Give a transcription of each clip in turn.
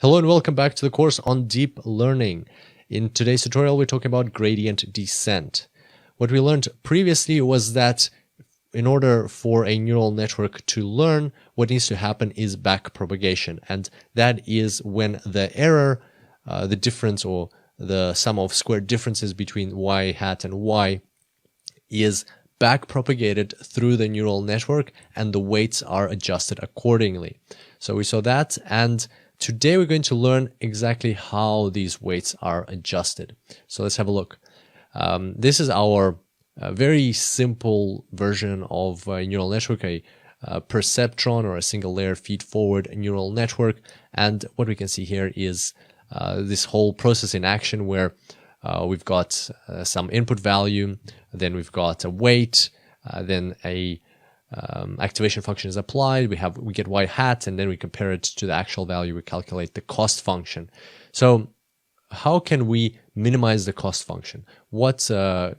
Hello and welcome back to the course on deep learning. In today's tutorial, we're talking about gradient descent. What we learned previously was that in order for a neural network to learn, what needs to happen is backpropagation. And that is when the error, the difference or the sum of squared differences between y hat and y is backpropagated through the neural network and the weights are adjusted accordingly. So we saw that, and today we're going to learn exactly how these weights are adjusted. So let's have a look. This is our very simple version of a neural network, a perceptron or a single layer feed forward neural network. And what we can see here is this whole process in action where we've got some input value, then we've got a weight, then a activation function is applied, we get y hat, and then we compare it to the actual value, we calculate the cost function. So how can we minimize the cost function? What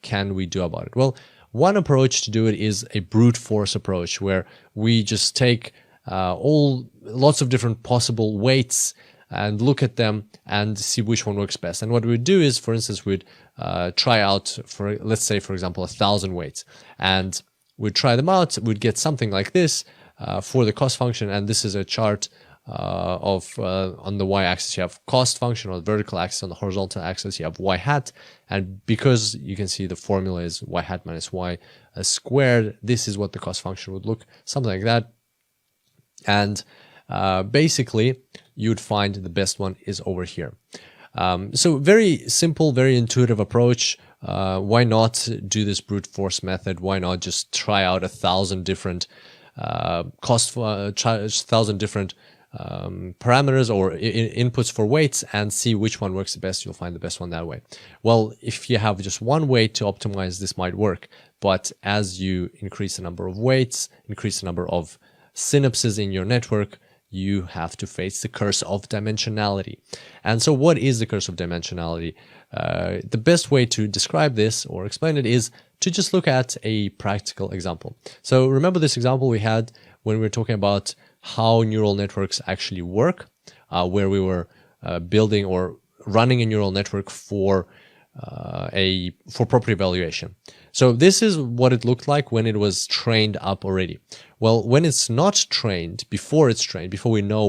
can we do about it? Well, one approach to do it is a brute force approach, where we just take lots of different possible weights and look at them and see which one works best. And what we'd do is, for instance, we'd try out, for let's say, for example, 1,000 weights, and we'd try them out. We'd get something like this for the cost function, and this is a chart of on the y-axis you have cost function, on the vertical axis, on the horizontal axis you have y hat, and because you can see the formula is y hat minus y squared, this is what the cost function would look, something like that. And basically you'd find the best one is over here. So very simple, very intuitive approach. Why not do this brute force method? Why not just try out 1,000 different 1,000 different parameters or inputs for weights and see which one works the best? You'll find the best one that way. Well, if you have just one way to optimize, this might work, but as you increase the number of weights, increase the number of synapses in your network, you have to face the curse of dimensionality. And so what is the curse of dimensionality? The best way to describe this or explain it is to just look at a practical example. So remember this example we had when we were talking about how neural networks actually work, where we were building or running a neural network for property evaluation. So this is what it looked like when it was trained up already. Well, when it's not trained, before it's trained, before we know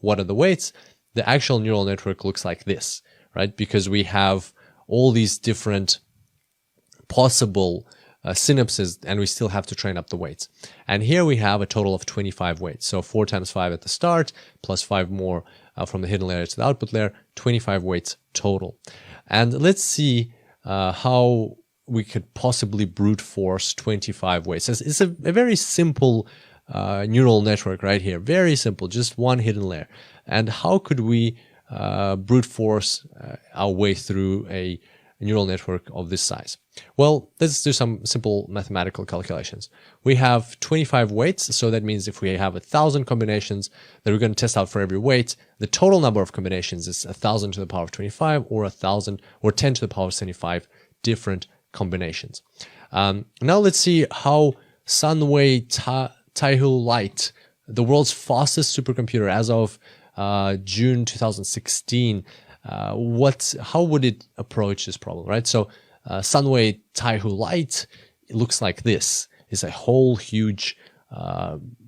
what are the weights, the actual neural network looks like this, right? Because we have all these different possible synapses, and we still have to train up the weights. And here we have a total of 25 weights. So 4 times 5 at the start, plus 5 more from the hidden layer to the output layer, 25 weights total. And let's see how we could possibly brute force 25 weights. It's a very simple neural network right here. Very simple, just one hidden layer. And how could we brute force our way through a neural network of this size? Well, let's do some simple mathematical calculations. We have 25 weights, so that means if we have 1,000 combinations that we're going to test out for every weight, the total number of combinations is 1,000 to the power of 25 or 1,000 or 10 to the power of 75 different combinations. Now let's see how Sunway Taihu Lite, the world's fastest supercomputer as of June 2016, how would it approach this problem, right? So Sunway Taihu Lite, it looks like this. It's a whole huge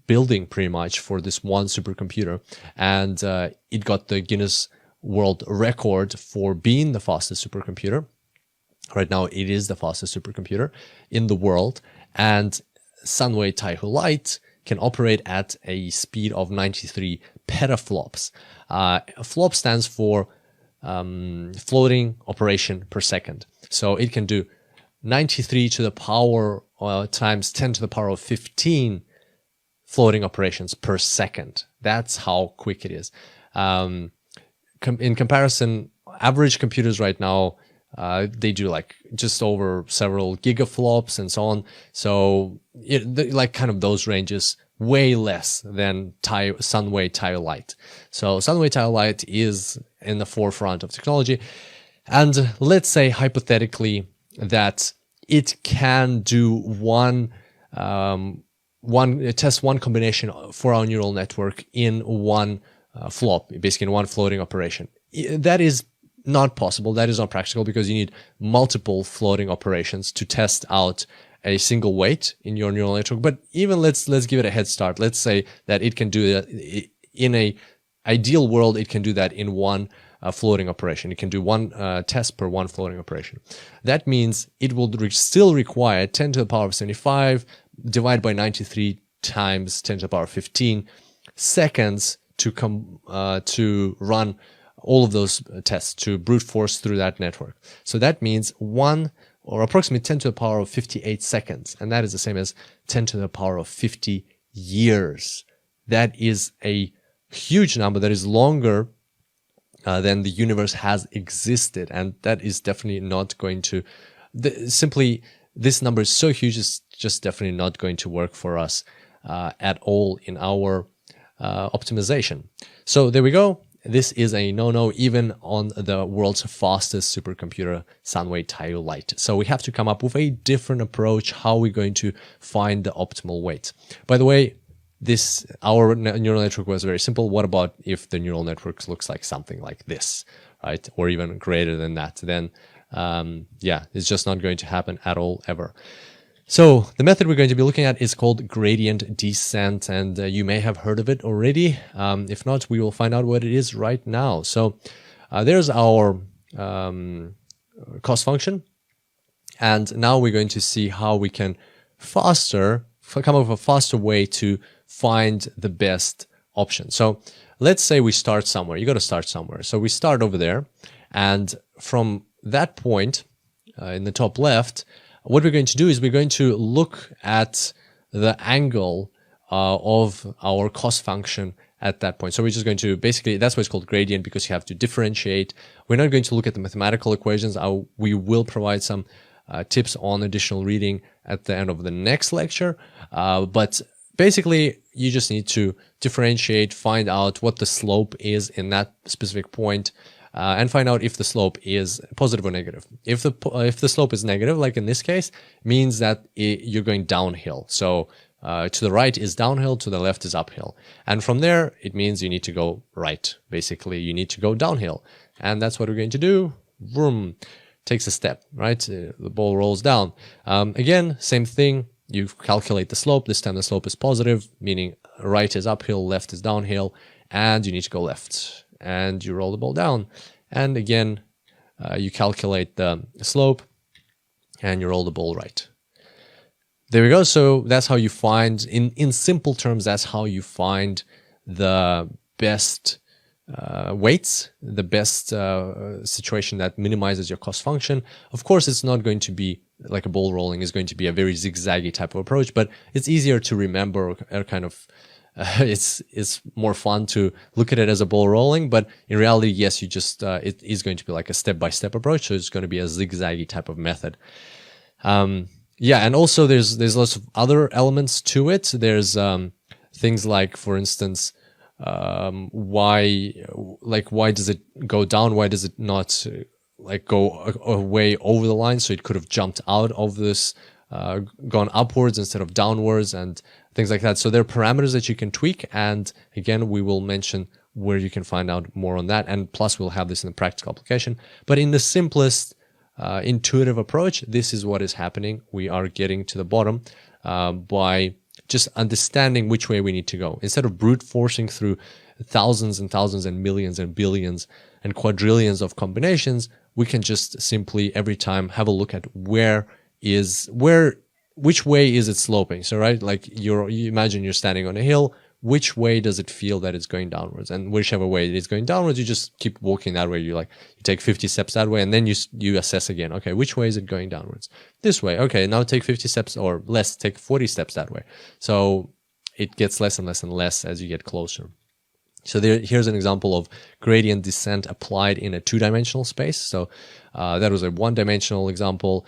building pretty much for this one supercomputer, and it got the Guinness World Record for being the fastest supercomputer. Right now, it is the fastest supercomputer in the world, and Sunway Taihu Lite can operate at a speed of 93 petaflops. Flop stands for floating operation per second. So it can do 93 to the power times 10 to the power of 15 floating operations per second. That's how quick it is. In comparison, average computers right now, they do like just over several gigaflops and so on. So like kind of those ranges, way less than Sunway Taihu Lite. So Sunway Taihu Lite is in the forefront of technology. And let's say hypothetically that it can do test one combination for our neural network in one flop, basically in one floating operation. That is not possible. That is not practical because you need multiple floating operations to test out a single weight in your neural network. But even let's give it a head start. Let's say that it can do that in a ideal world. It can do that in one floating operation. It can do one test per one floating operation. That means it will still require 10 to the power of 75 divided by 93 times 10 to the power of 15 seconds to run all of those tests, to brute force through that network. So that means approximately 10 to the power of 58 seconds. And that is the same as 10 to the power of 50 years. That is a huge number. That is longer than the universe has existed. And that is definitely not going to, this number is so huge, it's just definitely not going to work for us at all in our optimization. So there we go. This is a no-no even on the world's fastest supercomputer, Sunway Taiyu Lite. So we have to come up with a different approach. How we're going to find the optimal weight. By the way, our neural network was very simple. What about if the neural network looks like something like this, right? Or even greater than that? Then, yeah, it's just not going to happen at all, ever. So the method we're going to be looking at is called gradient descent, and you may have heard of it already. If not, we will find out what it is right now. So there's our cost function, and now we're going to see how we can come up with a faster way to find the best option. So let's say we start somewhere. You got to start somewhere. So we start over there, and from that point in the top left, what we're going to do is we're going to look at the angle of our cost function at that point. So we're just going to basically, that's why it's called gradient, because you have to differentiate. We're not going to look at the mathematical equations. We will provide some tips on additional reading at the end of the next lecture. But basically, you just need to differentiate, find out what the slope is in that specific point, and find out if the slope is positive or negative. If the slope is negative, like in this case, means that you're going downhill. So to the right is downhill, to the left is uphill. And from there, it means you need to go right. Basically, you need to go downhill. And that's what we're going to do. Vroom. Takes a step, right? The ball rolls down. Again, same thing. You calculate the slope. This time the slope is positive, meaning right is uphill, left is downhill, and you need to go left. And you roll the ball down. And again, you calculate the slope and you roll the ball right. There we go. So that's how you find, in simple terms, that's how you find the best weights, the best situation that minimizes your cost function. Of course, it's not going to be like a ball rolling. Is going to be a very zigzaggy type of approach, but it's easier to remember, or kind of it's more fun to look at it as a ball rolling, but in reality, yes, you just it is going to be like a step-by-step approach, so it's going to be a zigzaggy type of method. Yeah, and also there's lots of other elements to it. There's things like, for instance, why does it go down? Why does it not like go away over the line? So it could have jumped out of this, gone upwards instead of downwards, and things like that. So there are parameters that you can tweak, and again, we will mention where you can find out more on that, and plus we'll have this in the practical application. But in the simplest intuitive approach, this is what is happening. We are getting to the bottom by just understanding which way we need to go. Instead of brute forcing through thousands and thousands and millions and billions and quadrillions of combinations, we can just simply every time have a look at which way is it sloping. So right, like you imagine you're standing on a hill, which way does it feel that it's going downwards? And whichever way it is going downwards, you just keep walking that way. You take 50 steps that way, and then you assess again. Okay, which way is it going downwards? This way. Okay, now take 50 steps or less, take 40 steps that way. So it gets less and less and less as you get closer. So here's an example of gradient descent applied in a two-dimensional space. So that was a one-dimensional example.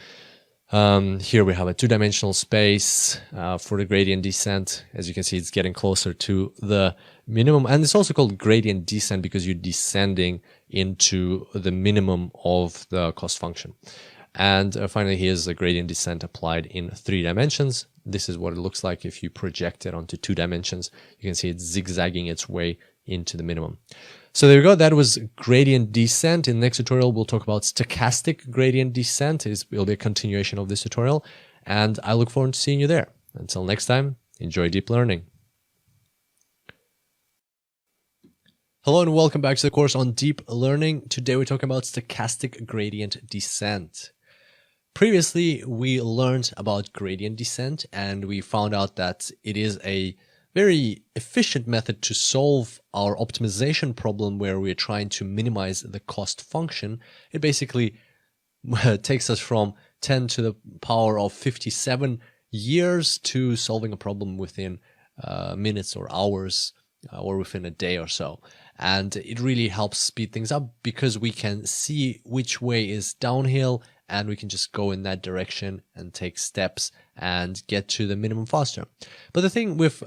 Here we have a two-dimensional space for the gradient descent. As you can see, it's getting closer to the minimum. And it's also called gradient descent because you're descending into the minimum of the cost function. And finally, here's the gradient descent applied in 3 dimensions. This is what it looks like if you project it onto 2 dimensions. You can see it's zigzagging its way into the minimum. So there you go. That was gradient descent. In the next tutorial, we'll talk about stochastic gradient descent. It'll be a continuation of this tutorial. And I look forward to seeing you there. Until next time, enjoy deep learning. Hello and welcome back to the course on deep learning. Today we're talking about stochastic gradient descent. Previously, we learned about gradient descent and we found out that it is a very efficient method to solve our optimization problem where we're trying to minimize the cost function. It basically takes us from 10 to the power of 57 years to solving a problem within minutes or hours or within a day or so. And it really helps speed things up because we can see which way is downhill and we can just go in that direction and take steps and get to the minimum faster. But the thing with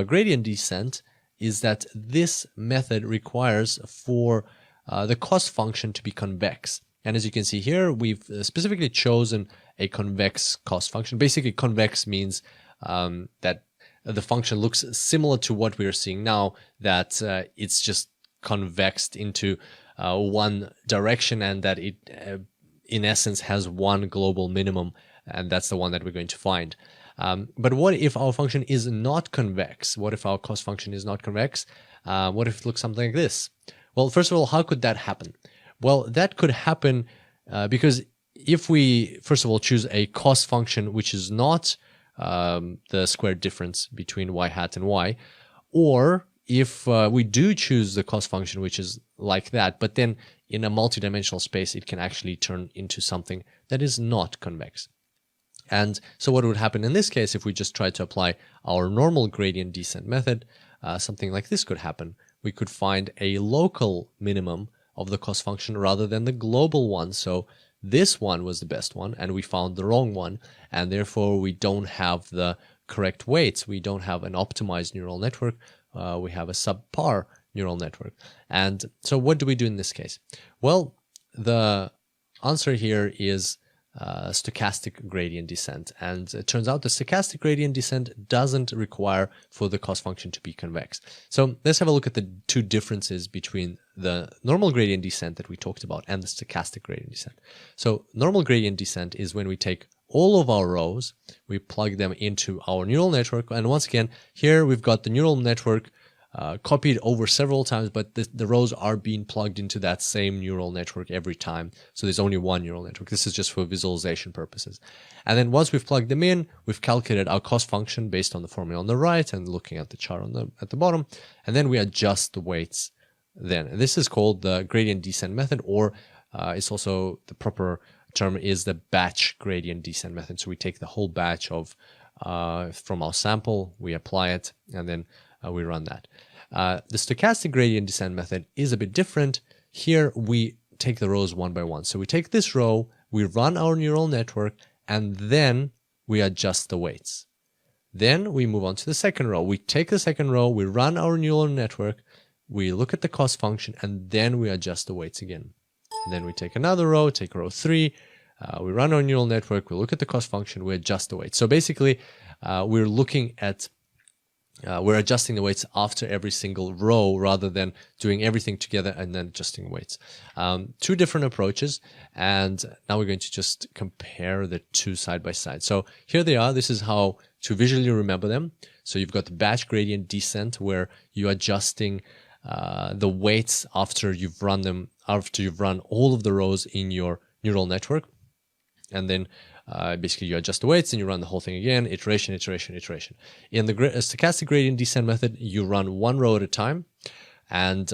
gradient descent is that this method requires for the cost function to be convex. And as you can see here, we've specifically chosen a convex cost function. Basically, convex means that the function looks similar to what we are seeing now, that it's just convexed into one direction and that it, in essence, has one global minimum, and that's the one that we're going to find. But what if our function is not convex? What if our cost function is not convex? What if it looks something like this? Well, first of all, how could that happen? Well, that could happen because if we, first of all, choose a cost function which is not the square difference between y hat and y, or if we do choose the cost function which is like that, but then in a multidimensional space it can actually turn into something that is not convex. And so what would happen in this case if we just try to apply our normal gradient descent method? Something like this could happen. We could find a local minimum of the cost function rather than the global one. So this one was the best one and we found the wrong one, and therefore we don't have the correct weights. We don't have an optimized neural network. We have a subpar neural network. And so what do we do in this case? Well, the answer here is stochastic gradient descent. And it turns out the stochastic gradient descent doesn't require for the cost function to be convex. So let's have a look at the two differences between the normal gradient descent that we talked about and the stochastic gradient descent. So normal gradient descent is when we take all of our rows, we plug them into our neural network. And once again, here we've got the neural network copied over several times, but the rows are being plugged into that same neural network every time. So there's only one neural network. This is just for visualization purposes. And then once we've plugged them in, we've calculated our cost function based on the formula on the right and looking at the chart at the bottom. And then we adjust the weights then. And this is called the gradient descent method, or it's also the proper term is the batch gradient descent method. So we take the whole batch of from our sample, we apply it, and then we run that. The stochastic gradient descent method is a bit different. Here we take the rows one by one. So we take this row, we run our neural network, and then we adjust the weights. Then we move on to the second row. We take the second row, we run our neural network, we look at the cost function, and then we adjust the weights again. And then we take another row, take row 3, we run our neural network, we look at the cost function, we adjust the weights. So basically, we're looking at we're adjusting the weights after every single row rather than doing everything together and then adjusting weights. Two different approaches, and now we're going to just compare the two side by side. So here they are. This is how to visually remember them. So you've got the batch gradient descent where you're adjusting the weights after you've run them, after you've run all of the rows in your neural network. And then basically you adjust the weights and you run the whole thing again, iteration, iteration, iteration. In the stochastic gradient descent method, you run one row at a time and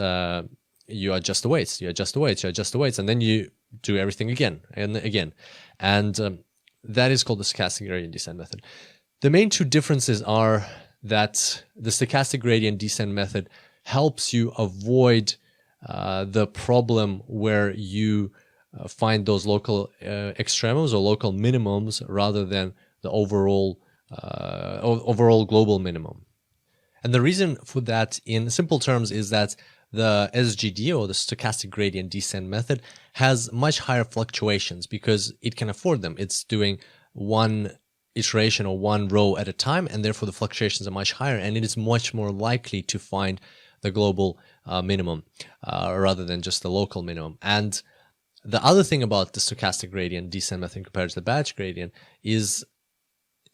you adjust the weights, you adjust the weights, you adjust the weights, and then you do everything again and again. And that is called the stochastic gradient descent method. The main two differences are that the stochastic gradient descent method helps you avoid the problem where you find those local extremums or local minimums rather than the overall global minimum. And the reason for that in simple terms is that the SGD, or the stochastic gradient descent method, has much higher fluctuations because it can afford them. It's doing one iteration or one row at a time, and therefore the fluctuations are much higher, and it is much more likely to find the global minimum rather than just the local minimum. And the other thing about the stochastic gradient descent method compared to the batch gradient is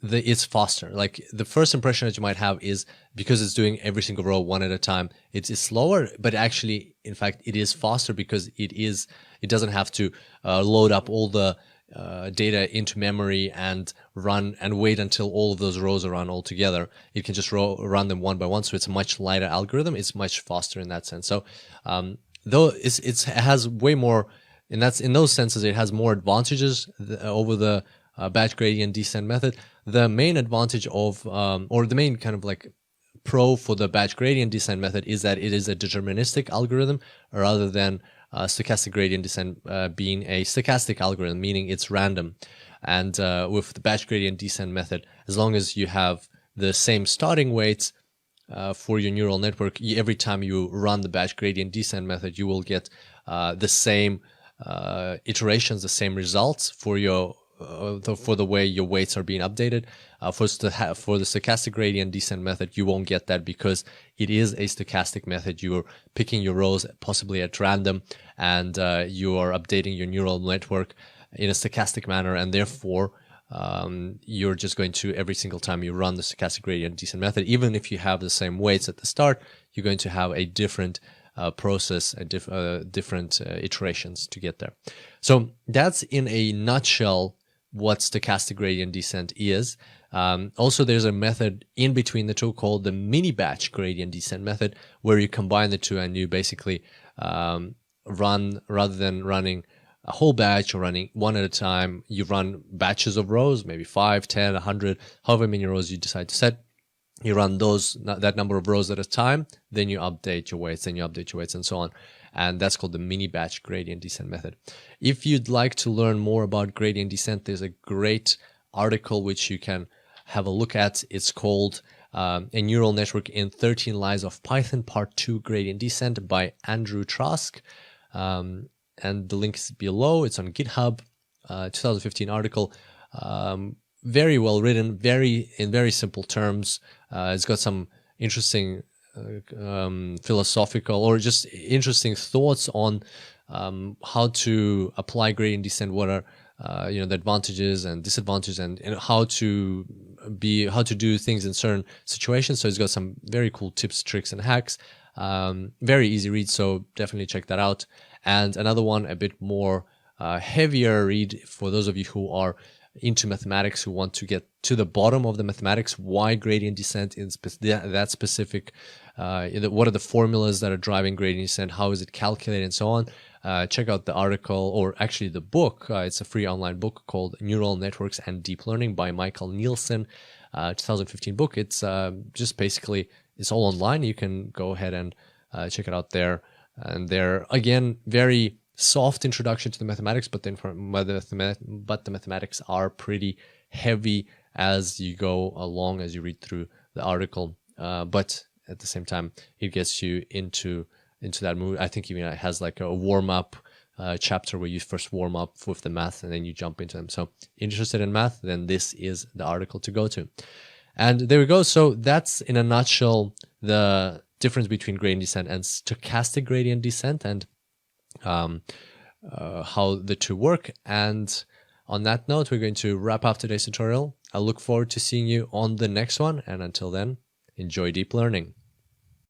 it's faster. Like the first impression that you might have is because it's doing every single row one at a time, it's slower, but actually, in fact, it is faster because it doesn't have to load up all the data into memory and run and wait until all of those rows are run all together. It can just run them one by one. So it's a much lighter algorithm. It's much faster in that sense. So though it has way more, in those senses, it has more advantages over the batch gradient descent method. The main advantage of, or the main kind of like pro for the batch gradient descent method is that it is a deterministic algorithm rather than stochastic gradient descent being a stochastic algorithm, meaning it's random. And with the batch gradient descent method, as long as you have the same starting weights for your neural network, every time you run the batch gradient descent method, you will get the same iterations, the same results for your for the way your weights are being updated. For the stochastic gradient descent method, you won't get that because it is a stochastic method. You're picking your rows possibly at random, and you are updating your neural network in a stochastic manner, and therefore you're just going to, every single time you run the stochastic gradient descent method, even if you have the same weights at the start, you're going to have a different process, different iterations to get there. So that's in a nutshell what stochastic gradient descent is. Also, there's a method in between the two called the mini batch gradient descent method, where you combine the two and you basically run, rather than running a whole batch or running one at a time, you run batches of rows, maybe 5, 10, 100, however many rows you decide to set. You run that number of rows at a time, then you update your weights, and so on. And that's called the mini batch gradient descent method. If you'd like to learn more about gradient descent, there's a great article which you can have a look at. It's called A Neural Network in 13 Lies of Python, Part 2, Gradient Descent by Andrew Trask. And the link is below. It's on GitHub, 2015 article. Very well written, in very simple terms. It's got some interesting philosophical or just interesting thoughts on how to apply gradient descent, what are the advantages and disadvantages, and how to do things in certain situations. So it's got some very cool tips, tricks, and hacks. Very easy read, so definitely check that out. And another one, a bit more heavier read for those of you who are into mathematics, who want to get to the bottom of the mathematics, why gradient descent is that specific, what are the formulas that are driving gradient descent, how is it calculated, and so on. Check out the article, or actually the book. It's a free online book called Neural Networks and Deep Learning by Michael Nielsen, 2015 book. It's just basically, it's all online. You can go ahead and check it out there. And they're, again, very soft introduction to the mathematics, but the mathematics are pretty heavy as you go along, as you read through the article. But at the same time, it gets you into that mood. I think even it has like a warm-up chapter where you first warm up with the math and then you jump into them. So interested in math, then this is the article to go to. And there we go. So that's in a nutshell the difference between gradient descent and stochastic gradient descent, and how the two work. And on that note, we're going to wrap up today's tutorial. I look forward to seeing you on the next one. And until then, enjoy deep learning.